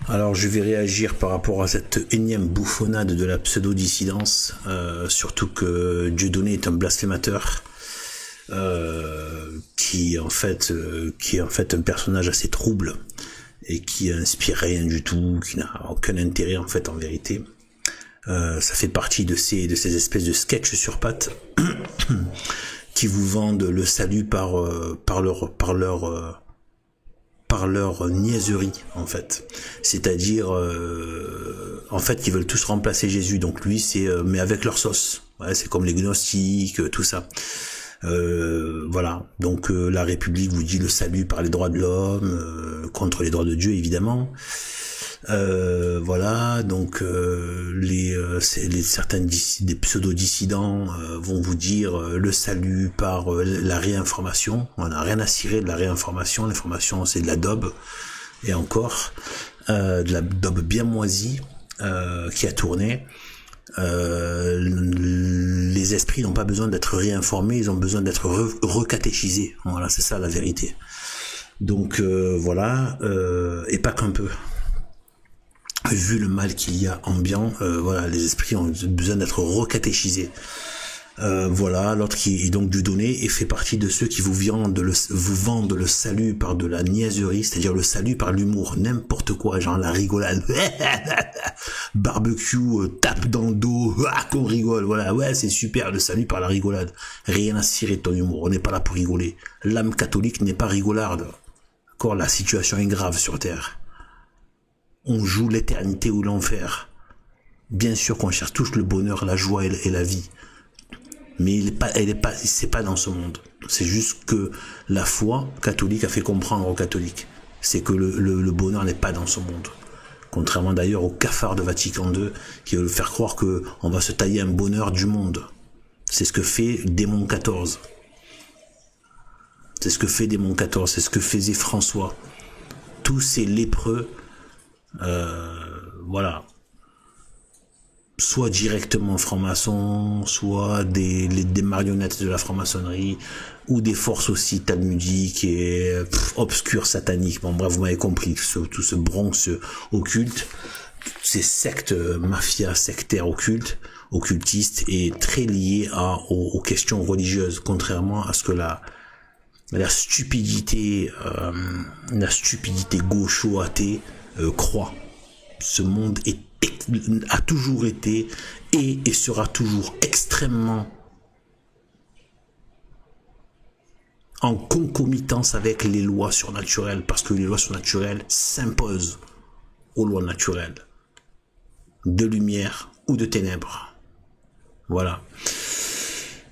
Alors je vais réagir par rapport à cette énième bouffonnade de la pseudo-dissidence, surtout que Dieudonné est un blasphémateur, qui est en fait un personnage assez trouble et qui inspire rien du tout, qui n'a aucun intérêt en fait en vérité. Ça fait partie de ces espèces de sketchs sur pattes qui vous vendent le salut par leur niaiserie en fait, c'est-à-dire en fait ils veulent tous remplacer Jésus, donc lui c'est mais avec leur sauce, ouais, c'est comme les gnostiques, tout ça. Voilà, donc la République vous dit le salut par les droits de l'homme, contre les droits de Dieu évidemment. Voilà, donc certains des pseudo-dissidents vont vous dire le salut par la réinformation. On n'a rien à cirer de la réinformation. L'information c'est de la daube, et encore de la daube bien moisie qui a tourné. Les esprits n'ont pas besoin d'être réinformés, ils ont besoin d'être recatéchisés. Voilà, c'est ça la vérité. Donc voilà, et pas qu'un peu. Vu le mal qu'il y a ambiant, voilà, les esprits ont besoin d'être recatéchisés. Voilà, l'autre qui est donc Dieudonné et fait partie de ceux qui vous vendent le salut par de la niaiserie, c'est-à-dire le salut par l'humour, n'importe quoi, genre la rigolade, barbecue, tape dans le dos, qu'on rigole, voilà, ouais, c'est super, le salut par la rigolade, rien à cirer de ton humour, on n'est pas là pour rigoler, l'âme catholique n'est pas rigolarde, d'accord, la situation est grave sur terre. On joue l'éternité ou l'enfer. Bien sûr qu'on cherche tous le bonheur, la joie et la vie. Mais c'est pas dans ce monde. C'est juste que la foi catholique a fait comprendre aux catholiques. C'est que le bonheur n'est pas dans ce monde. Contrairement d'ailleurs au cafard de Vatican II, qui veut faire croire que on va se tailler un bonheur du monde. C'est ce que fait Démon XIV. C'est ce que fait Démon XIV. C'est ce que faisait François. Tous ces lépreux, voilà, soit directement francs-maçons, soit des marionnettes de la franc-maçonnerie, ou des forces aussi talmudiques et obscures sataniques. Bon bref, vous m'avez compris, tout ce Bronx occulte, ces sectes mafia sectaires occultistes, est très lié aux questions religieuses, contrairement à ce que la stupidité gaucho-athée croit. Ce monde a toujours été et sera toujours extrêmement en concomitance avec les lois surnaturelles, parce que les lois surnaturelles s'imposent aux lois naturelles, de lumière ou de ténèbres. Voilà.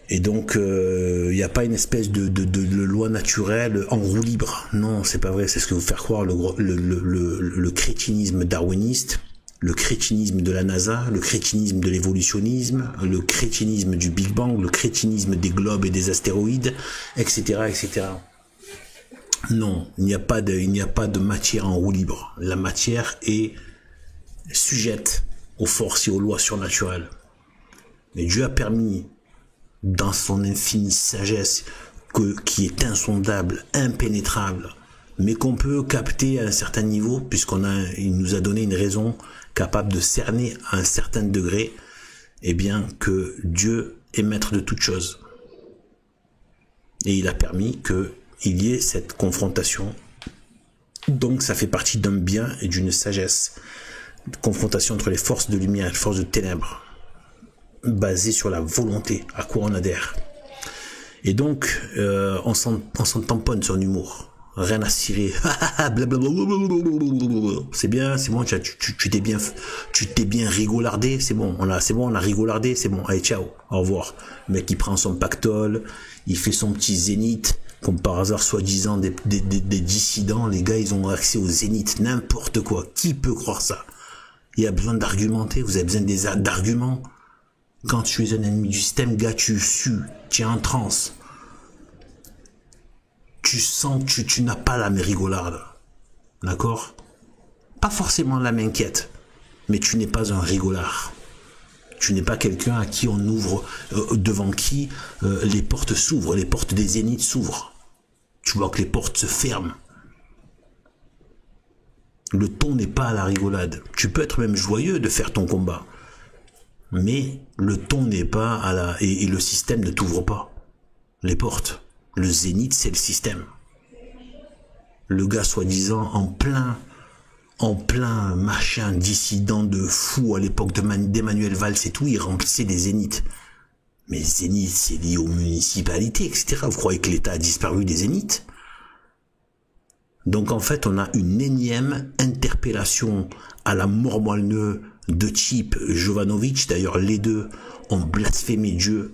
Et donc, il n'y a pas une espèce de loi naturelle en roue libre. Non, c'est pas vrai. C'est ce que vous fait croire le crétinisme darwiniste, le crétinisme de la NASA, le crétinisme de l'évolutionnisme, le crétinisme du Big Bang, le crétinisme des globes et des astéroïdes, etc., etc. Non, il n'y a pas de matière en roue libre. La matière est sujette aux forces et aux lois surnaturelles. Mais Dieu a permis, dans son infinie sagesse, qui est insondable, impénétrable, mais qu'on peut capter à un certain niveau, il nous a donné une raison capable de cerner à un certain degré, eh bien que Dieu est maître de toutes choses. Et il a permis qu'il y ait cette confrontation. Donc ça fait partie d'un bien et d'une sagesse. Confrontation entre les forces de lumière et les forces de ténèbres, basé sur la volonté, à quoi on adhère. Et donc, on s'en tamponne son humour. Rien à cirer. C'est bien, c'est bon, tu t'es bien rigolardé, c'est bon, on a rigolardé, c'est bon, allez, ciao, au revoir. Le mec, il prend son pactole, il fait son petit zénith, comme par hasard, soi-disant, des dissidents, les gars, ils ont accès au zénith, n'importe quoi. Qui peut croire ça? Il y a besoin d'argumenter, vous avez besoin d'arguments. Quand tu es un ennemi du système, gars, tu sues, tu es en transe. Tu sens que tu n'as pas l'âme rigolarde. D'accord? Pas forcément l'âme inquiète, mais tu n'es pas un rigolard. Tu n'es pas quelqu'un à qui on ouvre, devant qui les portes s'ouvrent, les portes des zéniths s'ouvrent. Tu vois que les portes se ferment. Le ton n'est pas à la rigolade. Tu peux être même joyeux de faire ton combat. Mais le ton n'est pas à la... Et le système ne t'ouvre pas les portes. Le zénith, c'est le système. Le gars, soi-disant, en plein machin dissident de fou à l'époque d'Emmanuel Valls et tout, il remplissait des zéniths. Mais zénith, c'est lié aux municipalités, etc. Vous croyez que l'État a disparu des zéniths? Donc en fait, on a une énième interpellation à la mormoineux de type Jovanovic. D'ailleurs, les deux ont blasphémé Dieu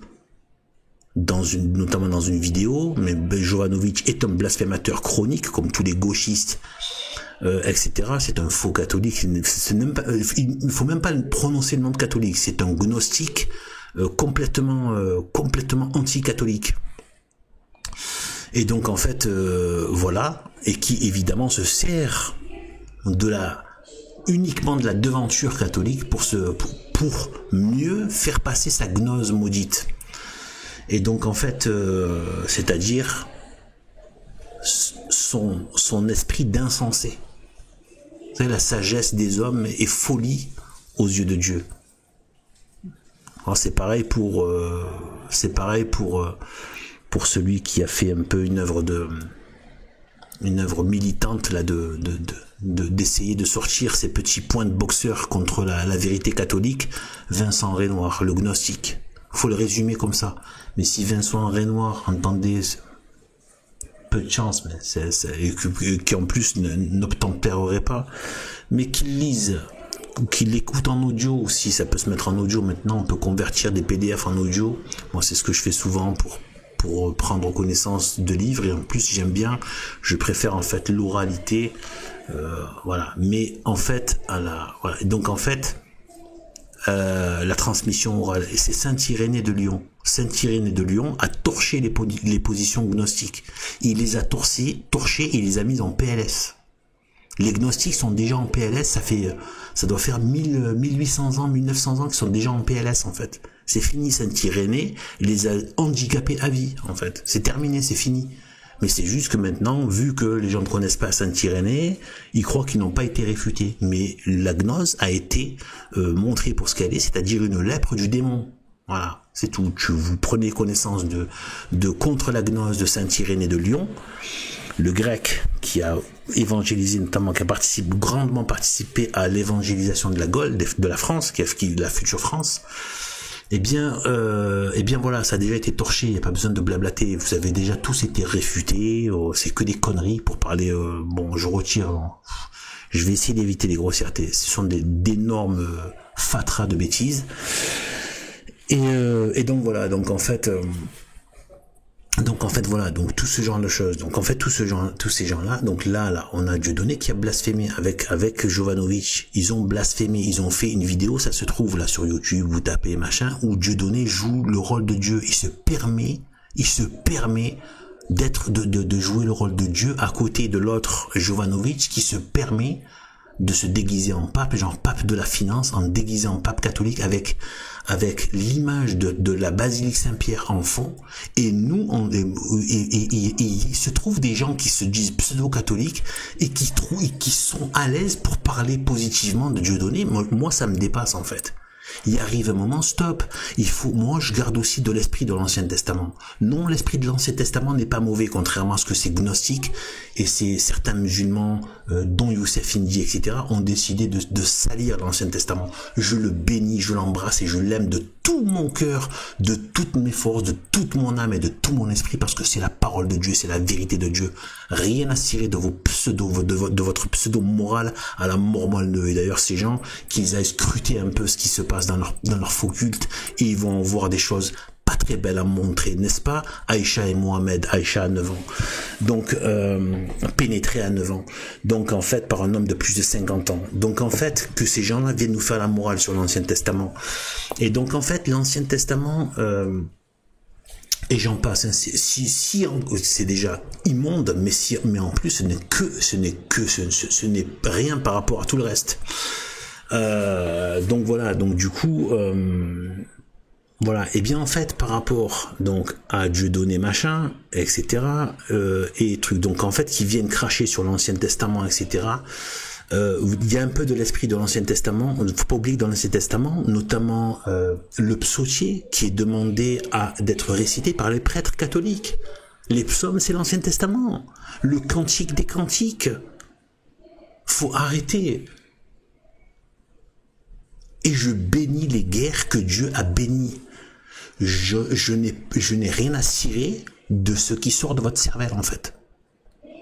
notamment dans une vidéo, mais Jovanovic est un blasphémateur chronique, comme tous les gauchistes, etc. C'est un faux catholique. Il ne faut même pas prononcer le nom de catholique. C'est un gnostique complètement anti-catholique. Et donc en fait, voilà, et qui évidemment se sert uniquement de la devanture catholique pour mieux faire passer sa gnose maudite. Et donc en fait, c'est-à-dire son esprit d'insensé. Vous savez, la sagesse des hommes est folie aux yeux de Dieu. Alors c'est pareil pour celui qui a fait un peu une œuvre militante là d'essayer de sortir ces petits points de boxeur contre la vérité catholique, Vincent Renoir, le gnostique. Faut le résumer comme ça. Mais si Vincent Renoir entendait, peu de chance, mais qui en plus n'obtempérerait pas, mais qu'il lise, qu'il l'écoute en audio aussi, ça peut se mettre en audio maintenant, on peut convertir des PDF en audio. Moi c'est ce que je fais souvent pour prendre connaissance de livres, et en plus j'aime bien, je préfère en fait l'oralité, voilà. Mais en fait, voilà. Donc en fait, la transmission orale, et c'est Saint Irénée de Lyon. Saint Irénée de Lyon a torché les positions gnostiques. Il les a torchées et les a mises en PLS. Les gnostiques sont déjà en PLS, ça doit faire 1800 ans, 1900 ans qu'ils sont déjà en PLS en fait. C'est fini, Saint Irénée, il les a handicapés à vie en fait. C'est terminé, c'est fini. Mais c'est juste que maintenant, vu que les gens ne connaissent pas Saint Irénée, ils croient qu'ils n'ont pas été réfutés. Mais la gnose a été montrée pour ce qu'elle est, c'est-à-dire une lèpre du démon. Voilà, c'est tout. Vous prenez connaissance de Contre la gnose de Saint Irénée de Lyon, le grec qui a évangélisé, notamment qui a grandement participé à l'évangélisation de la Gaule, de la France, qui est la future France. Eh bien voilà, ça a déjà été torché, il n'y a pas besoin de blablater, vous avez déjà tous été réfutés, c'est que des conneries pour parler, bon, je retire, je vais essayer d'éviter les grossièretés, ce sont d'énormes fatras de bêtises, et donc voilà, donc en fait voilà, donc tout ce genre de choses, donc en fait tous ces gens-là, donc là on a Dieudonné qui a blasphémé avec Jovanovic, ils ont blasphémé, ils ont fait une vidéo, ça se trouve là sur YouTube, vous tapez machin, où Dieudonné joue le rôle de Dieu, il se permet de jouer le rôle de Dieu à côté de l'autre Jovanovic qui se permet de se déguiser en pape, genre pape de la finance, en déguisé en pape catholique avec l'image de la basilique Saint-Pierre en fond, et nous, il se trouve des gens qui se disent pseudo-catholiques et qui sont à l'aise pour parler positivement de Dieudonné. Moi, ça me dépasse en fait. Il arrive un moment, stop, moi je garde aussi de l'esprit de l'Ancien Testament. Non, l'esprit de l'Ancien Testament n'est pas mauvais, contrairement à ce que ces gnostiques et certains musulmans, dont Youssef Indy, etc., ont décidé de salir l'Ancien Testament. Je le bénis, je l'embrasse et je l'aime de tout mon cœur, de toutes mes forces, de toute mon âme et de tout mon esprit, parce que c'est la parole de Dieu, c'est la vérité de Dieu. Rien à cirer de de votre pseudo-morale à la mormoineux. Et d'ailleurs, ces gens, qu'ils aillent scruter un peu ce qui se passe dans leur faux culte, et ils vont voir des choses pas très belles à montrer, n'est-ce pas? Aïcha et Mohamed, Aïcha à 9 ans, donc pénétrée à 9 ans, donc en fait par un homme de plus de 50 ans, donc en fait que ces gens-là viennent nous faire la morale sur l'Ancien Testament, et donc en fait l'Ancien Testament, et j'en passe, hein, c'est déjà immonde, mais en plus ce n'est rien par rapport à tout le reste. Donc voilà, donc du coup, voilà, et bien en fait par rapport donc à Dieudonné machin, etc., et trucs, donc en fait qui viennent cracher sur l'Ancien Testament, etc., Il y a un peu de l'esprit de l'Ancien Testament. Il ne faut pas oublier que dans l'Ancien Testament, notamment le psautier qui est demandé d'être récité par les prêtres catholiques. Les psaumes, c'est l'Ancien Testament. Le cantique des cantiques. Faut arrêter. Et je bénis les guerres que Dieu a bénies. Je n'ai rien à cirer de ce qui sort de votre cervelle, en fait.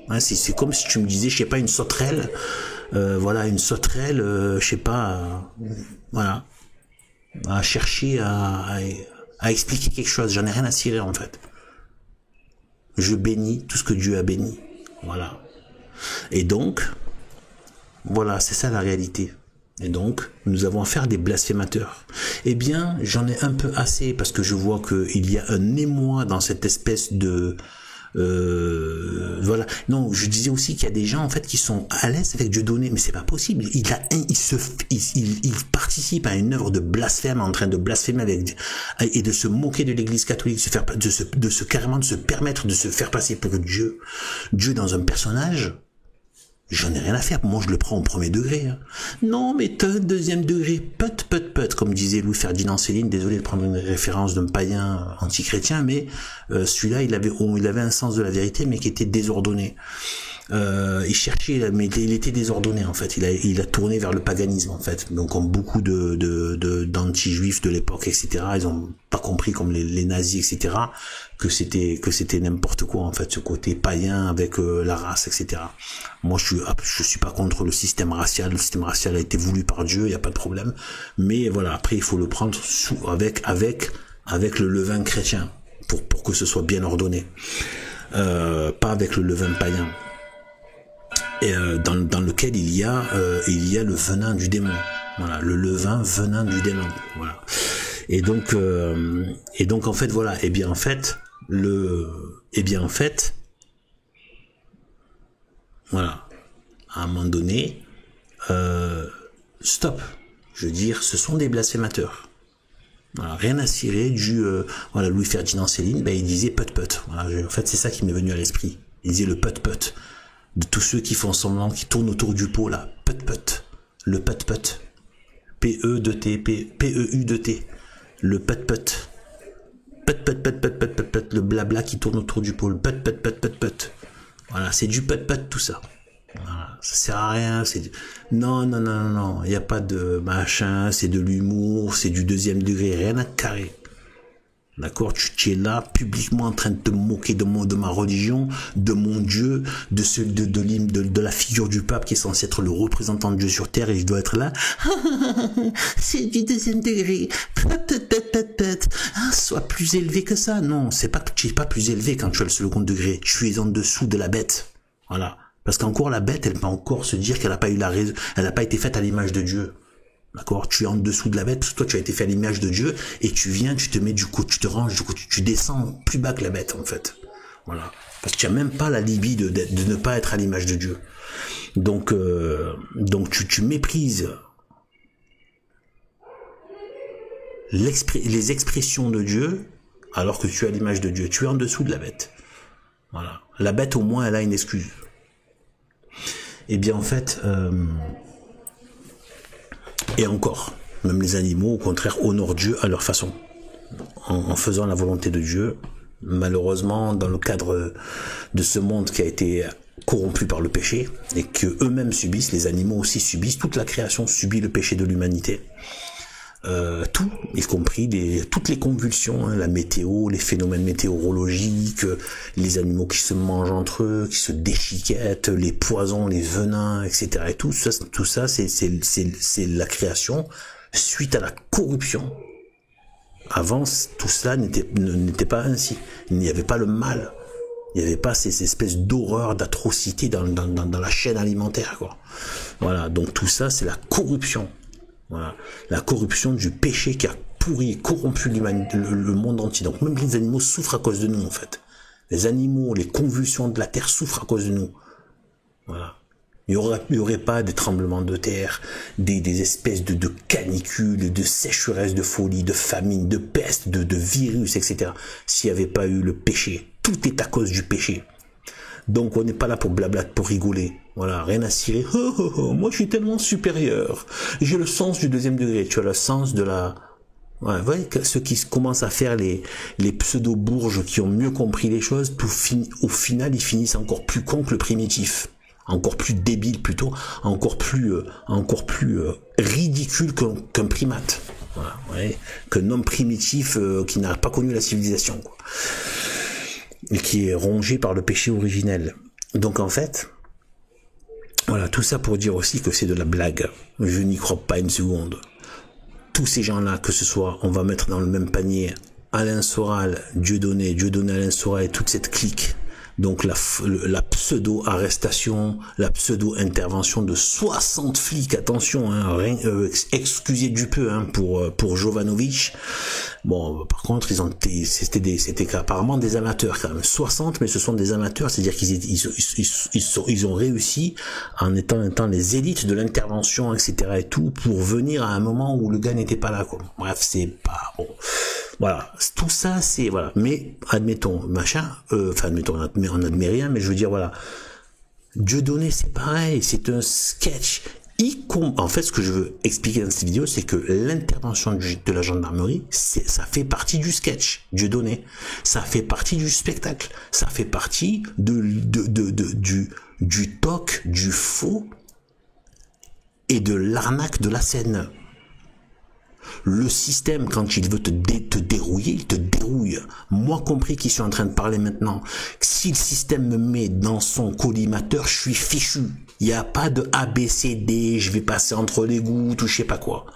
Hein, c'est comme si tu me disais, je sais pas, une sauterelle, voilà, une sauterelle, je sais pas, voilà, à chercher à expliquer quelque chose. J'en ai rien à cirer, en fait. Je bénis tout ce que Dieu a béni. Voilà. Et donc, voilà, c'est ça la réalité. Et donc, nous avons affaire à des blasphémateurs. Eh bien, j'en ai un peu assez parce que je vois qu'il y a un émoi dans cette espèce de... voilà. Non, je disais aussi qu'il y a des gens en fait qui sont à l'aise avec Dieu donné, mais c'est pas possible. Il participe à une œuvre de blasphème, en train de blasphémer et de se moquer de l'Église catholique, de se permettre de se faire passer pour Dieu dans un personnage. J'en ai rien à faire, moi je le prends au premier degré. Hein. Non, mais deuxième degré, put, comme disait Louis-Ferdinand Céline, désolé de prendre une référence d'un païen anti-chrétien, mais celui-là, il avait un sens de la vérité, mais qui était désordonné. Il cherchait, mais il était désordonné en fait. Il a tourné vers le paganisme en fait. Donc comme beaucoup d'anti-juifs de l'époque, etc. Ils ont pas compris, comme les nazis, etc. que c'était n'importe quoi en fait, ce côté païen avec la race, etc. Moi, je suis pas contre le système racial. Le système racial a été voulu par Dieu, il y a pas de problème. Mais voilà, après il faut le prendre avec le levain chrétien pour que ce soit bien ordonné. Pas avec le levain païen. Et dans lequel il y a le venin du démon. Voilà, le levain venin du démon. Voilà. Et donc en fait voilà, et bien en fait voilà, à un moment donné, stop. Je veux dire, ce sont des blasphémateurs. Voilà, rien à cirer du voilà, Louis-Ferdinand Céline, ben il disait put. Voilà, en fait c'est ça qui m'est venu à l'esprit. Il disait le put. De tous ceux qui font semblant, qui tournent autour du pot là, put, le put, P-E-U-T, le put, le blabla qui tourne autour du pot, le put. Voilà, c'est du put tout ça. Voilà, ça sert à rien, non, il n'y a pas de machin, c'est de l'humour, c'est du deuxième degré, rien à carrer. D'accord, tu es là publiquement en train de te moquer de ma religion, de mon Dieu, de la figure du pape qui est censé être le représentant de Dieu sur terre et je dois être là. C'est du deuxième degré. Sois plus élevé que ça. Non, tu es pas plus élevé quand tu as le second degré. Tu es en dessous de la bête. Voilà. Parce qu'encore la bête, elle peut encore se dire qu'elle n'a pas eu la raison, elle n'a pas été faite à l'image de Dieu. D'accord, tu es en dessous de la bête parce que toi tu as été fait à l'image de Dieu et tu viens, tu te mets du coup, tu te ranges du coup, tu descends plus bas que la bête en fait. Voilà, parce que tu as même pas la libye de ne pas être à l'image de Dieu. Donc tu méprises les expressions de Dieu alors que tu es à l'image de Dieu. Tu es en dessous de la bête. Voilà, la bête au moins elle a une excuse. Et bien en fait. Et encore, même les animaux, au contraire, honorent Dieu à leur façon, en faisant la volonté de Dieu. Malheureusement, dans le cadre de ce monde qui a été corrompu par le péché, et que eux-mêmes subissent, les animaux aussi subissent, toute la création subit le péché de l'humanité. Tout, y compris toutes les convulsions, hein, la météo, les phénomènes météorologiques, les animaux qui se mangent entre eux, qui se déchiquettent, les poisons, les venins, etc. Et tout ça, c'est la création suite à la corruption. Avant, tout cela n'était pas ainsi. Il n'y avait pas le mal. Il n'y avait pas ces espèces d'horreur, d'atrocité dans la chaîne alimentaire, quoi. Voilà. Donc tout ça, c'est la corruption. Voilà, la corruption du péché qui a pourri, corrompu le monde entier. Donc même les animaux souffrent à cause de nous en fait. Les animaux, les convulsions de la terre souffrent à cause de nous. Voilà. Il y aurait pas des tremblements de terre, des espèces de canicules, de sécheresse, de folie, de famine, de peste, de virus, etc. S'il n'y avait pas eu le péché. Tout est à cause du péché. Donc on n'est pas là pour blabla, pour rigoler. Voilà, rien à cirer. Oh, oh, oh, moi je suis tellement supérieur. J'ai le sens du deuxième degré. Tu as le sens de la... Ouais, vous voyez, ceux qui commencent à faire les pseudo-bourges qui ont mieux compris les choses, au final, ils finissent encore plus cons que le primitif. Encore plus débile plutôt, encore plus ridicule qu'un primate. Voilà, ouais, qu'un homme primitif qui n'a pas connu la civilisation, quoi. Et qui est rongé par le péché originel. Donc en fait, voilà, tout ça pour dire aussi que c'est de la blague. Je n'y crois pas une seconde. Tous ces gens-là, que ce soit, on va mettre dans le même panier Alain Soral, Dieudonné, Alain Soral et toute cette clique. Donc la pseudo-arrestation, la pseudo-intervention de 60 flics, attention, hein, excusez du peu hein, pour Jovanovic. Bon, par contre, c'était apparemment des amateurs quand même. 60, mais ce sont des amateurs, c'est-à-dire qu'ils ont réussi en étant les élites de l'intervention, etc. et tout, pour venir à un moment où le gars n'était pas là, quoi. Bref, c'est pas bon. Voilà, tout ça, c'est voilà. Mais admettons, admettons, on n'admet rien, mais je veux dire voilà. Dieudonné, c'est pareil, c'est un sketch. En fait, ce que je veux expliquer dans cette vidéo, c'est que l'intervention de la gendarmerie, ça fait partie du sketch, Dieudonné. Ça fait partie du spectacle. Ça fait partie du toc, du faux et de l'arnaque de la scène. Le système, quand il veut te dérouiller, il te dérouille. Moi compris qui suis en train de parler maintenant, si le système me met dans son collimateur, je suis fichu. Il n'y a pas de ABCD, je vais passer entre les gouttes ou je sais pas quoi.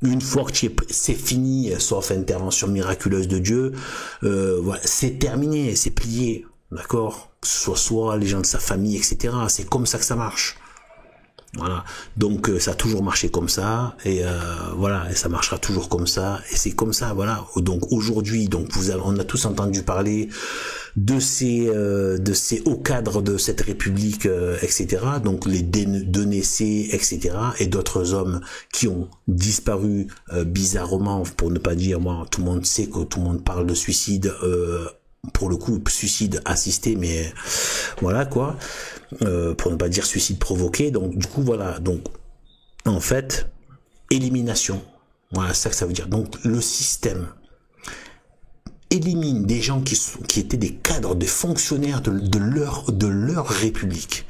Une fois que c'est fini, sauf intervention miraculeuse de Dieu, voilà, c'est terminé, c'est plié. D'accord? Que ce soit soi, les gens de sa famille, etc. C'est comme ça que ça marche. Voilà, donc ça a toujours marché comme ça et voilà, et ça marchera toujours comme ça et c'est comme ça, voilà. Donc aujourd'hui, donc on a tous entendu parler de ces hauts cadres de cette république, etc. Donc les Denessé, etc. et d'autres hommes qui ont disparu bizarrement, pour ne pas dire, moi, tout le monde sait que tout le monde parle de suicide. Pour le coup, suicide assisté, mais voilà quoi, pour ne pas dire suicide provoqué. Donc du coup voilà, donc en fait élimination, voilà ça que ça veut dire. Donc le système élimine des gens qui étaient des cadres, des fonctionnaires de leur république.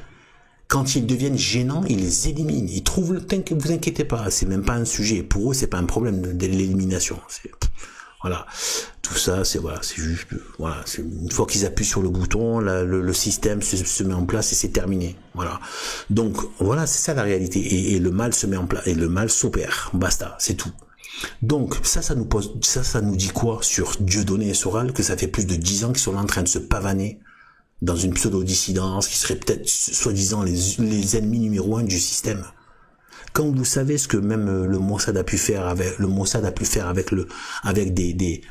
Quand ils deviennent gênants, ils les éliminent. Ils trouvent le temps, que vous inquiétez pas, c'est même pas un sujet pour eux, c'est pas un problème de l'élimination. Voilà, tout ça, c'est voilà, c'est juste, voilà, une fois qu'ils appuient sur le bouton, le système se met en place et c'est terminé. Voilà, donc voilà, c'est ça la réalité. Et le mal se met en place et le mal s'opère. Basta, c'est tout. Donc ça nous dit quoi sur Dieudonné et Soral, que ça fait plus de 10 ans qu'ils sont là en train de se pavaner dans une pseudo-dissidence qui serait peut-être soi-disant les ennemis numéro 1 du système. Quand vous savez ce que même le Mossad a pu faire avec des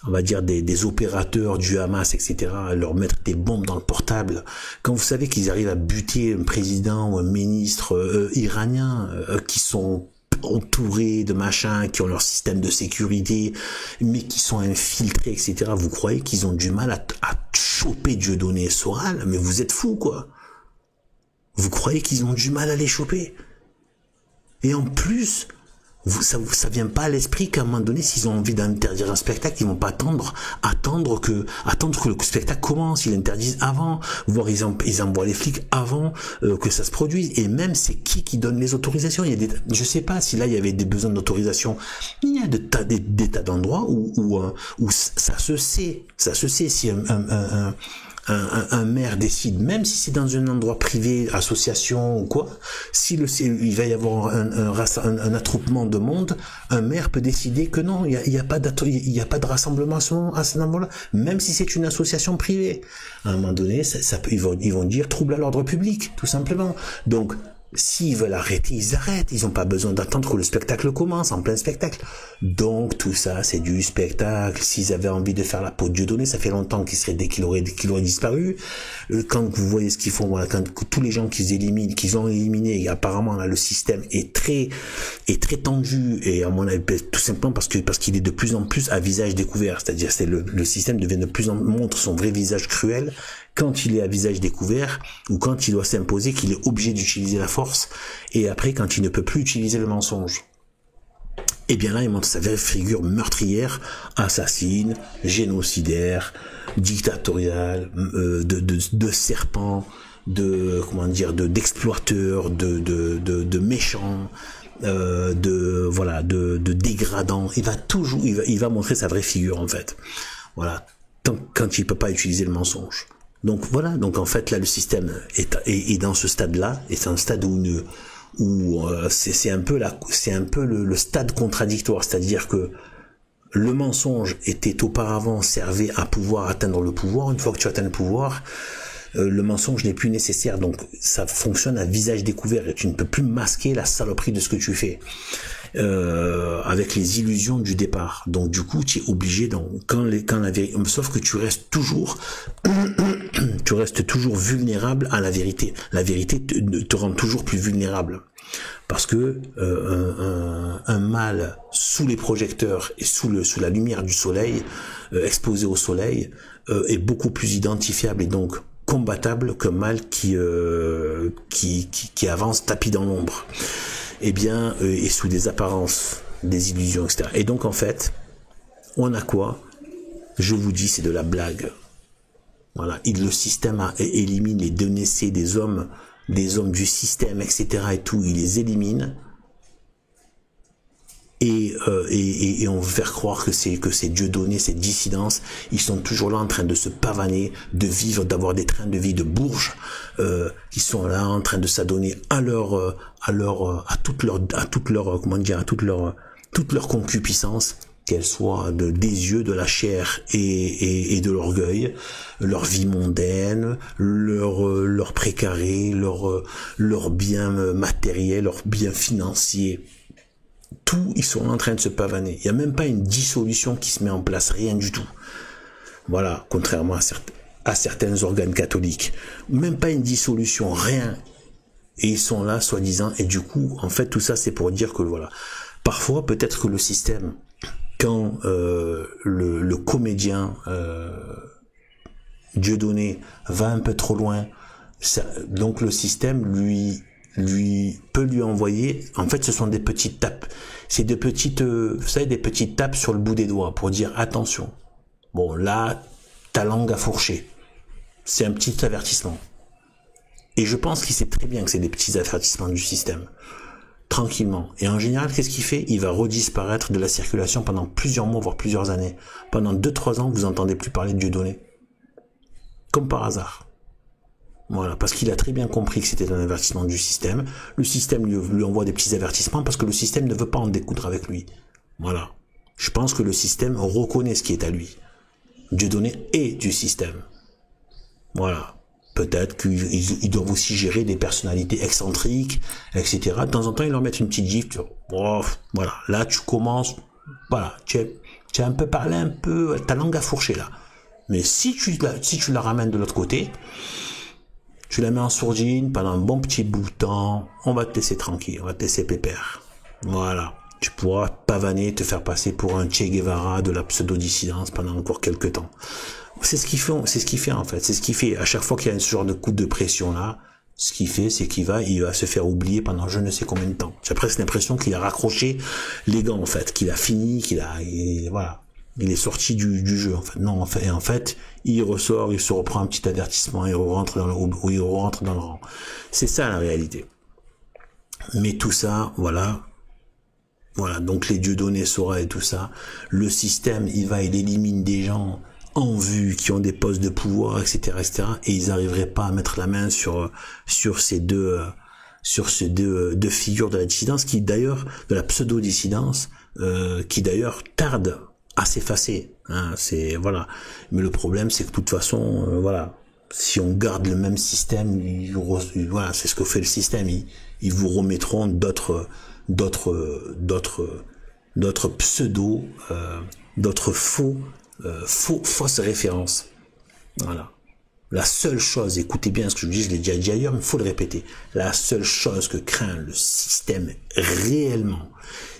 on va dire des opérateurs du Hamas, etc., leur mettre des bombes dans le portable, quand vous savez qu'ils arrivent à buter un président ou un ministre iranien qui sont entourés de machins, qui ont leur système de sécurité, mais qui sont infiltrés, etc., vous croyez qu'ils ont du mal à choper Dieudonné et Soral? Mais vous êtes fous, quoi. Vous croyez qu'ils ont du mal à les choper? Et en plus, ça vient pas à l'esprit qu'à un moment donné, s'ils ont envie d'interdire un spectacle, ils vont pas attendre que le spectacle commence. Ils l'interdisent avant, voire ils envoient les flics avant que ça se produise. Et même c'est qui donne les autorisations. Il y a je sais pas si là il y avait des besoins d'autorisation. Il y a des tas d'endroits où ça se sait si un maire décide, même si c'est dans un endroit privé, association ou quoi, il va y avoir un attroupement de monde, un maire peut décider que non, il y a pas de rassemblement à ce moment-là, même si c'est une association privée. À un moment donné, ils vont dire trouble à l'ordre public, tout simplement. Donc, s'ils veulent arrêter, ils arrêtent. Ils n'ont pas besoin d'attendre que le spectacle commence, en plein spectacle. Donc, tout ça, c'est du spectacle. S'ils avaient envie de faire la peau de Dieudonné, ça fait longtemps dès qu'il aurait disparu. Quand vous voyez ce qu'ils font, voilà, quand tous les gens qu'ils ont éliminés, et apparemment, là, le système est très tendu, et à mon avis, tout simplement parce qu'il est de plus en plus à visage découvert. C'est-à-dire, le système montre son vrai visage cruel quand il est à visage découvert ou quand il doit s'imposer qu'il est obligé d'utiliser la force, et après quand il ne peut plus utiliser le mensonge. Et bien là, il montre sa vraie figure meurtrière, assassine, génocidaire, dictatoriale, de serpent, d'exploiteur, de méchant, de dégradant. Il va montrer sa vraie figure en fait. Voilà, quand il peut pas utiliser le mensonge. Donc voilà, donc en fait là le système est dans ce stade-là, et c'est un stade où c'est un peu le stade contradictoire, c'est-à-dire que le mensonge était auparavant servait à pouvoir atteindre le pouvoir. Une fois que tu atteins le pouvoir, le mensonge n'est plus nécessaire, donc ça fonctionne à visage découvert et tu ne peux plus masquer la saloperie de ce que tu fais avec les illusions du départ. Donc du coup tu es obligé, sauf que tu restes toujours vulnérable à la vérité. La vérité te rend toujours plus vulnérable, parce que un mal sous les projecteurs et sous la lumière du soleil, exposé au soleil, est beaucoup plus identifiable et donc combattable qu'un mal qui avance tapis dans l'ombre, et sous des apparences, des illusions, etc. Et donc en fait, on a quoi? Je vous dis, c'est de la blague. Voilà, le système élimine les dénecés des hommes du système, etc. et tout, il les élimine. Et on veut faire croire que c'est Dieudonné, ces dissidences, ils sont toujours là en train de se pavaner, de vivre, d'avoir des trains de vie de bourges, qui sont là en train de s'adonner à toute leur concupiscence, qu'elle soit des yeux, de la chair et de l'orgueil, leur vie mondaine, leur précaré, leur bien matériel, leur bien financier. Tout, ils sont en train de se pavaner. Il n'y a même pas une dissolution qui se met en place, rien du tout. Voilà, contrairement à certains organes catholiques. Même pas une dissolution, rien. Et ils sont là, soi-disant, et du coup, en fait, tout ça, c'est pour dire que, voilà, parfois, peut-être que le système, quand le comédien Dieudonné va un peu trop loin, donc le système lui peut lui envoyer, en fait ce sont des petites tapes, c'est des petites vous savez, des petites tapes sur le bout des doigts pour dire attention, bon là ta langue a fourché, c'est un petit avertissement. Et je pense qu'il sait très bien que c'est des petits avertissements du système, tranquillement. Et en général, qu'est-ce qu'il fait? Il va redisparaître de la circulation pendant plusieurs mois, voire plusieurs années. Pendant 2-3 ans, vous entendez plus parler de Dieudonné, comme par hasard. Voilà, parce qu'il a très bien compris que c'était un avertissement du système. Le système lui envoie des petits avertissements parce que le système ne veut pas en découdre avec lui. Voilà. Je pense que le système reconnaît ce qui est à lui. Dieudonné est du système. Voilà. Peut-être qu'ils doivent aussi gérer des personnalités excentriques, etc. De temps en temps, ils leur mettent une petite gifle. Oh, voilà. Là, tu commences. Voilà. Tu as un peu parlé un peu. Ta langue a fourché là. Mais si tu la ramènes de l'autre côté, tu la mets en sourdine pendant un bon petit bout de temps, on va te laisser tranquille, on va te laisser pépère. Voilà. Tu pourras pavaner, te faire passer pour un Che Guevara de la pseudo-dissidence pendant encore quelques temps. C'est ce qu'il fait en fait. C'est ce qu'il fait. À chaque fois qu'il y a ce genre de coup de pression là, ce qu'il fait, c'est qu'il va se faire oublier pendant je ne sais combien de temps. J'ai presque l'impression qu'il a raccroché les gants en fait, qu'il a fini, voilà. Il est sorti du jeu en fait. Non, en fait, il ressort, il se reprend un petit avertissement, il rentre dans le rang. C'est ça la réalité. Mais tout ça, voilà, donc les Dieudonné, Sora et tout ça, le système, il élimine des gens en vue qui ont des postes de pouvoir, etc., et ils n'arriveraient pas à mettre la main sur ces deux figures de la dissidence, qui d'ailleurs, de la pseudo-dissidence, qui d'ailleurs tarde à s'effacer, hein, voilà. Mais le problème, c'est que de toute façon, voilà, si on garde le même système, voilà, c'est ce que fait le système. Ils vous remettront d'autres pseudo, d'autres fausses références. Voilà. La seule chose, écoutez bien ce que je dis, je l'ai déjà dit ailleurs, mais il faut le répéter. La seule chose que craint le système réellement,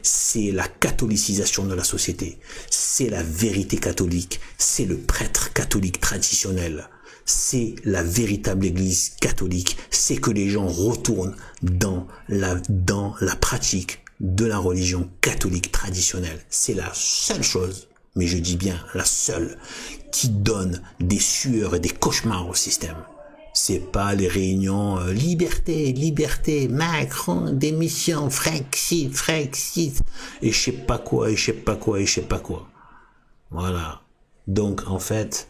c'est la catholicisation de la société. C'est la vérité catholique. C'est le prêtre catholique traditionnel. c'est la véritable Église catholique, c'est que les gens retournent dans la pratique de la religion catholique traditionnelle. C'est la seule chose, mais je dis bien la seule, qui donne des sueurs et des cauchemars au système. C'est pas les réunions liberté, liberté, Macron, démission, Frexit, et je sais pas quoi, et je sais pas quoi, et je sais pas quoi. Voilà. Donc, en fait,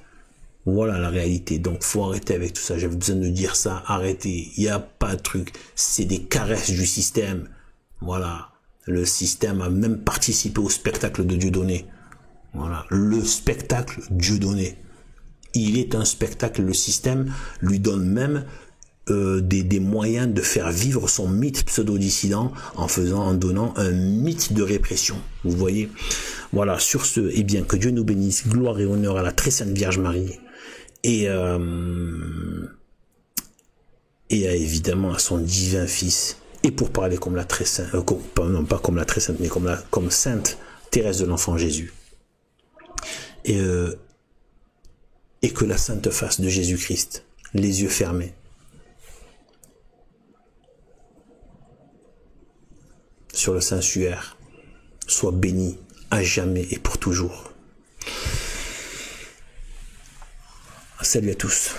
voilà la réalité. Donc, faut arrêter avec tout ça. J'avais besoin de dire ça. Arrêtez. Il n'y a pas de truc. C'est des caresses du système. Voilà. Le système a même participé au spectacle de Dieudonné. Voilà. Le spectacle Dieudonné. Il est un spectacle. Le système lui donne même des moyens de faire vivre son mythe pseudo-dissident en donnant un mythe de répression. Vous voyez? Voilà, sur ce, eh bien, que Dieu nous bénisse, gloire et honneur à la très sainte Vierge Marie, et évidemment à son divin Fils, et pour parler comme la très sainte, non pas comme la très sainte, mais comme sainte Thérèse de l'Enfant Jésus, et que la sainte face de Jésus-Christ, les yeux fermés, sur le Saint-Suaire, soit béni à jamais et pour toujours. Salut à tous.